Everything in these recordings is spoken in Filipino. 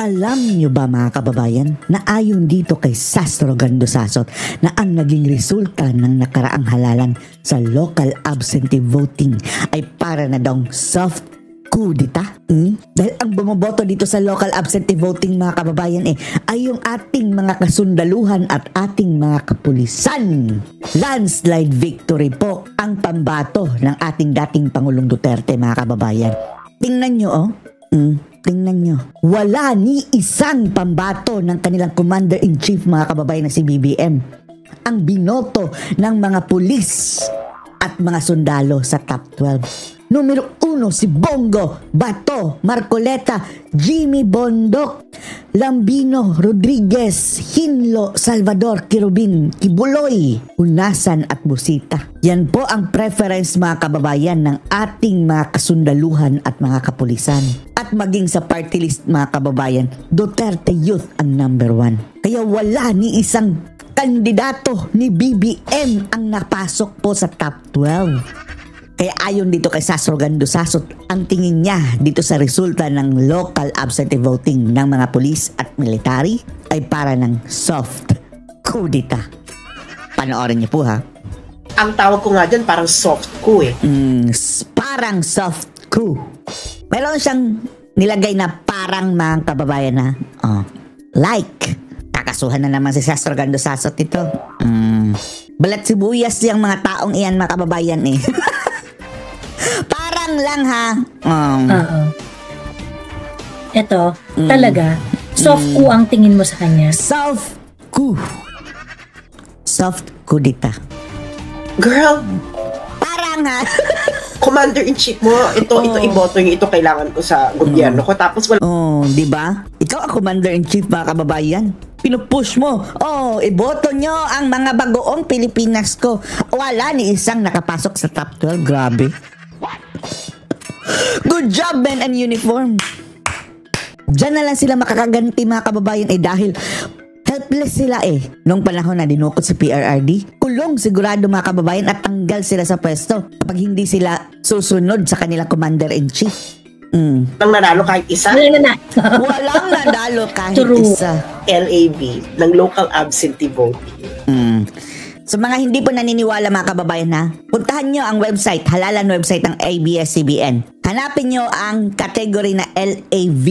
Alam nyo ba mga kababayan na ayon dito kay Sastro Gandosasot na ang naging resulta ng nakaraang halalan sa local absentee voting ay para na daw soft coup d'etat? Dahil ang bumoboto dito sa local absentee voting mga kababayan ay yung ating mga kasundaluhan at ating mga kapulisan. Landslide victory po ang pambato ng ating dating Pangulong Duterte mga kababayan. Tingnan nyo tingnan nyo. Wala ni isang pambato ng kanilang Commander-in-Chief mga kababayan na si BBM ang binoto ng mga pulis at mga sundalo sa top 12. Numero 1 si Bongo, Bato, Marcoleta, Jimmy Bondoc, Lambino, Rodriguez, Hinlo, Salvador, Kirubin, Kibuloy, Unasan at Busita. Yan po ang preference mga kababayan ng ating mga kasundaluhan at mga kapulisan. At maging sa party list mga kababayan, Duterte Youth ang number 1. Kaya wala ni isang kandidato ni BBM ang napasok po sa top 12. Kaya ayon dito kay Sastro Gandosasot, ang tingin niya dito sa resulta ng local absentee voting ng mga pulis at military ay para ng soft coup d'etat. Panoorin niyo po ha. Ang tawag ko nga dyan parang soft coup Parang soft coup. Meron siyang nilagay na parang mga kababayan na like. Kakasuhan na naman si Sastro Gandosasot ito. Balat sibuyas yung mga taong iyan mga kababayan Parang lang ha. Ito, talaga, soft coup ang tingin mo sa kanya. Soft coup. Soft coup d'etat. Girl, parang ha. Commander-in-Chief mo, ito iboto niyo, ito kailangan ko sa gobyerno ko. Tapos wala. Di ba? Ikaw ang Commander-in-Chief mga kababayan. Pinupush mo. Iboto nyo ang mga bagoong Pilipinas ko. Wala ni isang nakapasok sa top 12. Grabe. Good job, men and uniform. Diyan na lang sila makakaganti mga kababayan dahil helpless sila Nung panahon na dinukot si PRRD, kulong sigurado mga kababayan at tanggal sila sa pwesto kapag hindi sila susunod sa kanilang Commander-in-Chief. Nang nanalo kahit isa? Walang nanalo kahit isa. LAV, ng local absentee voting. Sa mga hindi po naniniwala mga kababayan puntahan nyo ang website, halalan website ng ABS-CBN. Hanapin nyo ang category na LAV.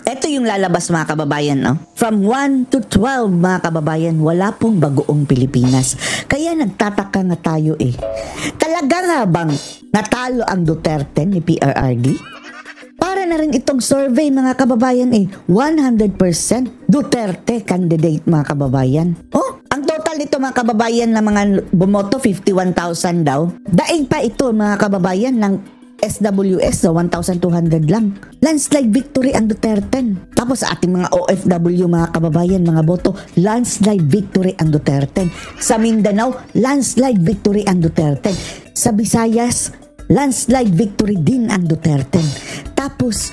Ito yung lalabas mga kababayan. From 1 to 12 mga kababayan, wala pong bagoong Pilipinas. Kaya nagtataka nga tayo Talaga nga bang natalo ang Duterte ni PRRD? Para na rin itong survey mga kababayan 100% Duterte candidate mga kababayan. Ang total nito mga kababayan na mga bumoto 51,000 daw. Daig pa ito mga kababayan ng SWS 1,200 lang. Landslide victory ang Duterte. Tapos sa ating mga OFW mga kababayan, mga boto, landslide victory ang Duterte. Sa Mindanao, landslide victory ang Duterte. Sa Visayas, landslide victory din ang Duterte. Tapos,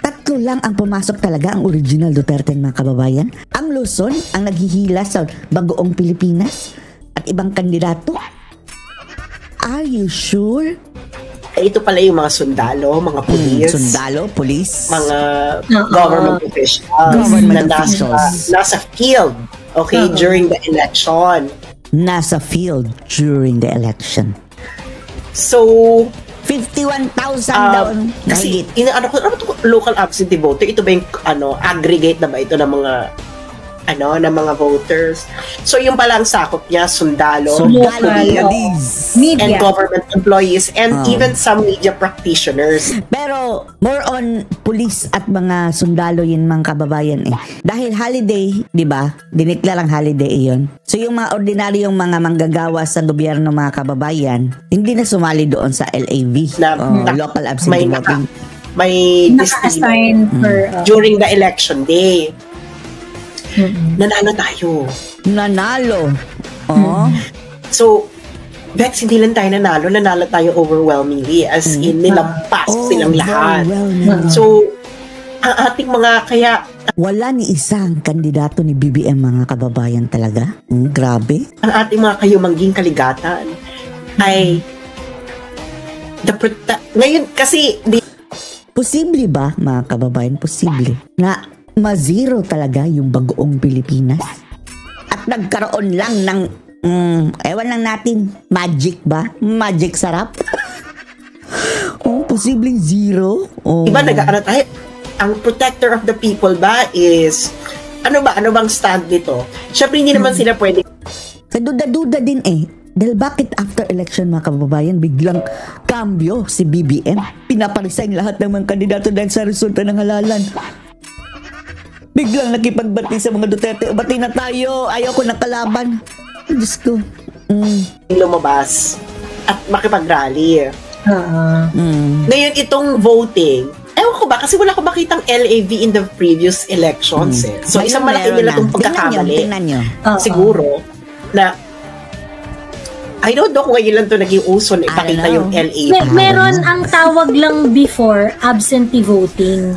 tatlo lang ang pumasok talaga ang original Duterte mga kababayan. Ang Luzon ang naghihila sa bagoong Pilipinas at ibang kandidato. Are you sure? Ito pala yung mga sundalo, mga pulis. Sundalo, pulis. Mga government officials. Nasa field. During the election. Nasa field during the election. So, 51,000 daw. Kasi, local absentee voter, ito ba yung, aggregate na ba ito ng mga, ng mga voters? So, yung palang sakop niya, sundalo, police, and government employees, and even some media practitioners. Pero, more on police at mga sundalo yun mga kababayan Dahil holiday, di ba? Diniklarang holiday yun. So, yung mga ordinaryong mga manggagawa sa gobyerno mga kababayan, hindi na sumali doon sa LAV, local absentee voting. May naka-assign during the election day. Nanalo tayo. Nanalo. So, Bex, hindi lang tayo nanalo tayo overwhelmingly, as in nilampas silang lahat. So, ang ating mga wala ni isang kandidato ni BBM mga kababayan talaga. Grabe. Ang ating mga kayumangging kaligatan ay ngayon kasi posible ba mga kababayan, posible na ma-zero talaga yung bagoong Pilipinas. At nagkaroon lang ng, ewan lang natin, magic ba? Magic sarap? Posibleng zero? Diba nag-ano tayo? Ang protector of the people ba is, ano bang stand nito? Siyempre hindi naman sila pwede. Kaduda-duda din Dahil bakit after election mga kababayan, biglang kambyo si BBM? Pinaparesign lahat ng mga kandidato dahil sa resulta ng halalan. Biglang nakipagbati sa mga Duterte. Bati na tayo, ayaw ko ng kalaban. Diyos ko. Lumabas at makipag-rally. Ngayon itong voting, ewan ko ba, kasi wala ko makitang LAV in the previous elections So isang malaki nila itong pagkakamali. Tingnan nyo. Siguro, na I don't know kung ngayon lang ito naging uso na ipakita yung LAV. Meron ang tawag lang before absentee voting.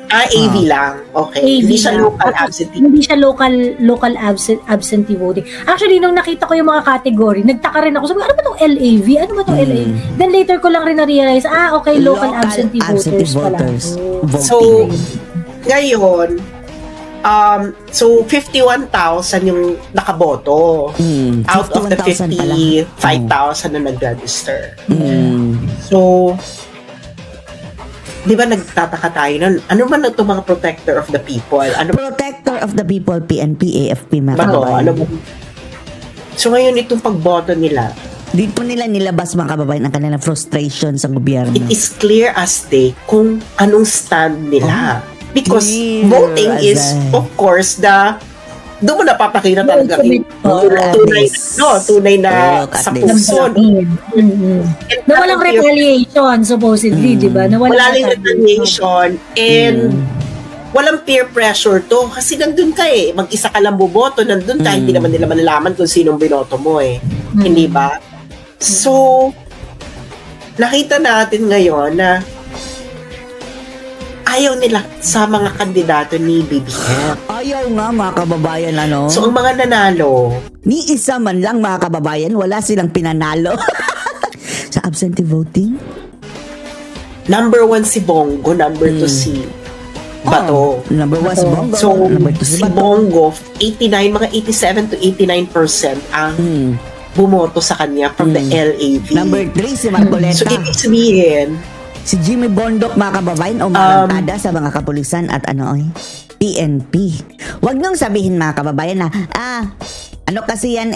AV lang. Okay. AV Hindi siya lang. local absentee. Hindi siya local absentee voting. Actually, nung nakita ko yung mga category, nagtaka rin ako. Sabi, ano ba itong LAV? Ano ba itong LAV? Then later ko lang rin na-realize, okay, local absentee voters pala. So, ngayon, so 51,000 yung nakaboto out of the 55,000 na nag-register. So, di ba nagtataka tayo nun? Ano man itong mga protector of the people? Protector of the people, PNP, AFP, mga kababayan. So ngayon itong pagboto nila, dito nila nilabas mga kababayan ang kanilang frustration sa gobyerno. It is clear as day kung anong stand nila. Because voting is, of course, doon mo napapakita talaga tunay na sa puso. Na walang retaliation, supposedly, di ba? Wala lang retaliation and walang peer pressure to. Kasi nandun ka mag-isa ka lang buboto, nandun ka, hindi naman nila malalaman kung sinong binoto mo Hindi ba? So, nakita natin ngayon na ayaw nila sa mga kandidato ni BBM. Ayaw nga mga kababayan, So, ang mga nanalo, ni isa man lang mga kababayan, wala silang pinanalo. Sa absentee voting? Number 1 si Bongo, number 2 si Bato. Number 1 si Bongo. So, si Bongo, 89, mga 87 to 89% ang bumoto sa kanya from the LAV. Number 3 si Marcoleta. So, ibig sabihin, si Jimmy Bondok mga kababayan o marangkada sa mga kapulisan at PNP. Huwag niyong sabihin mga kababayan na ano kasi yan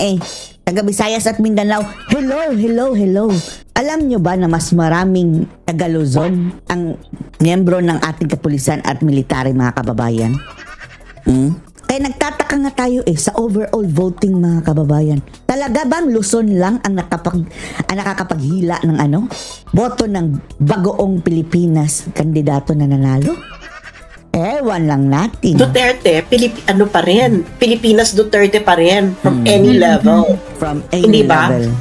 taga Visayas at Mindanao. Hello. Alam niyo ba na mas maraming taga Luzon ang miyembro ng ating kapulisan at military mga kababayan? Kaya nagtataka nga tayo sa overall voting mga kababayan. Talaga bang Luzon lang ang nakakapaghila ng boto ng bagoong Pilipinas kandidato na nanalo? Ewan lang natin. Duterte, pa rin. Pilipinas Duterte pa rin from any level. From any level.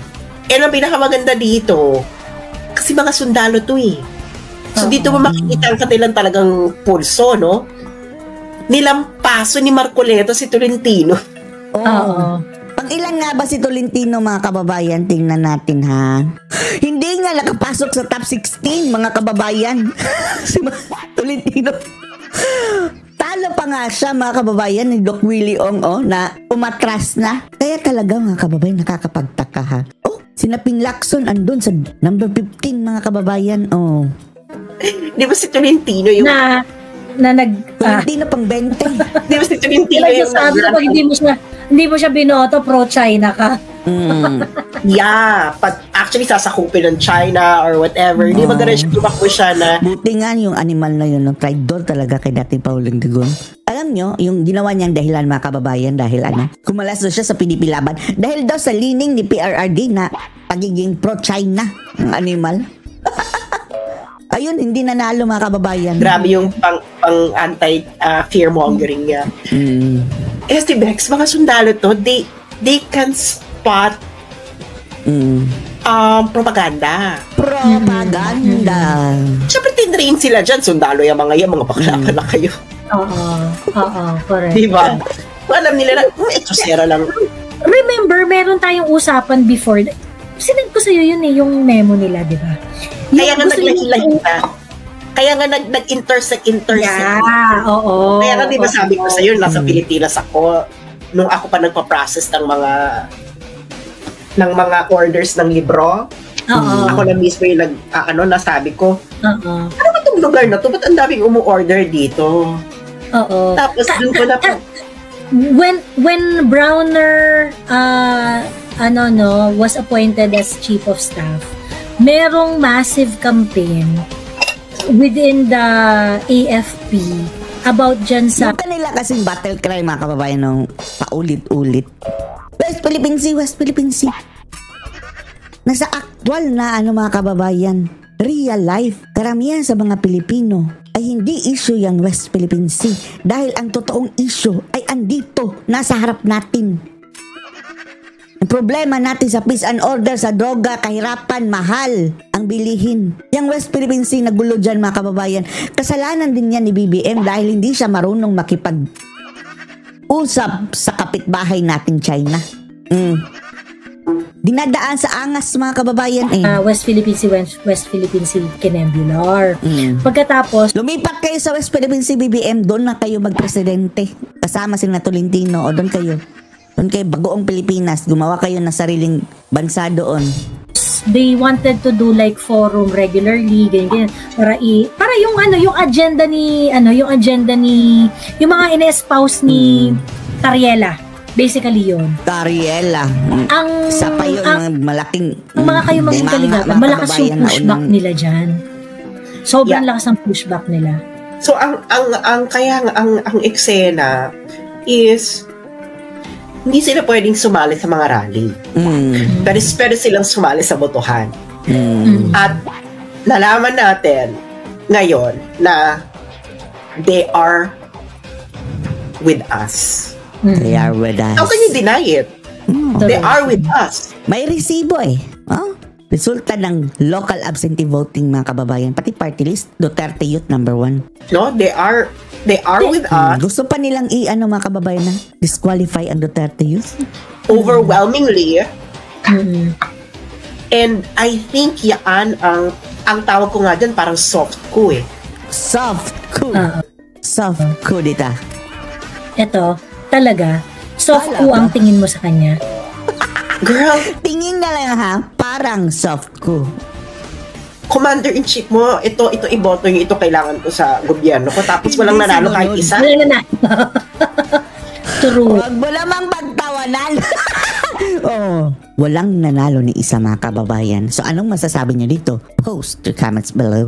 And ang pinakamaganda dito, kasi mga sundalo to So dito mo makikita ang kanilang talagang pulso, no? Nilampaso ni Marcoleta si Tolentino. Pang ilan nga ba si Tolentino mga kababayan? Tingnan natin ha. Hindi nga nakapasok sa top 16 mga kababayan. Si Tolentino. Talo pa nga siya mga kababayan ni Doc Willie Ong na umatras na. Kaya talaga mga kababayan nakakapagtaka ha. Sina Ping Lacson andun sa number 15 mga kababayan. Di ba si Tolentino yung Tolentino pang 20. Di ba si Tolentino yung sabi pag hindi mo siya binoto, pro-China ka. Yeah, but actually sasakupin ng China or whatever. Hindi magaran siya tumakbo siya na. Buti nga yung animal na yun, traidor talaga kay dating Pauling Digong. Alam nyo, yung ginawa niyang dahilan mga kababayan dahil kumalas daw siya sa PDP laban dahil daw sa lining ni PRRD na pagiging pro-China ng animal. Ayun, hindi nanalo mga kababayan. Grabe yung pang anti-fear-mongering niya. Si Bex, mga sundalo to, they can spot propaganda. Siyempre, tinrain sila dyan. Sundalo yung mga baklapan na kayo. Correct. Diba? Alam nila na, ito sera lang. Remember, meron tayong usapan before. Sinend ko sa'yo yun yung memo nila, di ba? Kaya nga naglahi-lahi na. Kaya nga nag-intersect. Yeah, oo. Kaya nga di ba sabi ko sa'yo, nasa Pilipinas ako, nung ako pa nagpa-process ng mga orders ng libro. Ako na mismo yung nasabi ko, ano ba itong lugar na to? Ba't ang daming umu-order dito? Tapos dun ko na when Browner was appointed as chief of staff, merong massive campaign within the AFP about dyan sa... Yung kanila kasing battle cry, mga kababayan, nung paulit-ulit. West Philippine Sea. Nasa actual na mga kababayan, real life, karamihan sa mga Pilipino ay hindi issue yung West Philippine Sea dahil ang totoong issue ay andito, nasa harap natin. Ang problema natin sa peace and order, sa droga, kahirapan, mahal ang bilihin. Yung West Philippine Sea, nagulo dyan mga kababayan. Kasalanan din yan ni BBM dahil hindi siya marunong makipag-usap sa kapitbahay natin China. Dinadaan sa angas mga kababayan West Philippine Sea Kinembular. Pagkatapos, lumipat kayo sa West Philippine Sea BBM, doon na kayo magpresidente. Kasama sila Tolentino o doon kayo bagoong Pilipinas, gumawa kayo ng sariling bansa doon. They wanted to do like forum regularly, ganyan, para yung agenda ni yung mga in-espouse ni Tariela. Basically yun. Tariela. Sa pa yun, malaking... Mga kayo maging kaligapan, malakas yung pushback nila dyan. Sobrang lakas ang pushback nila. So, ang eksena is hindi sila pwedeng sumali sa mga rally. Pero silang sumali sa botohan. At nalaman natin ngayon na they are with us. They are with us. How can you deny it? They are with us. May resibo resulta ng local absentee voting mga kababayan. Pati party list, Duterte Youth number 1. No, they are with us. Gusto pa nilang mga kababayan na disqualify ang Duterte Youth? Overwhelmingly. And I think yan ang tawag ko nga dyan, parang soft coup Soft coup. Soft coup dita. Ito, talaga, soft coup ang tingin mo sa kanya. Girl, tingin na lang parang soft coup. Commander-in-Chief mo, ito iboto nyo, ito kailangan ko sa gobyerno ko, tapos walang nanalo kahit isa. True. Huwag mo namang pagtawanan. Walang nanalo ni isa mga kababayan. So anong masasabi niyo dito? Post your comments below.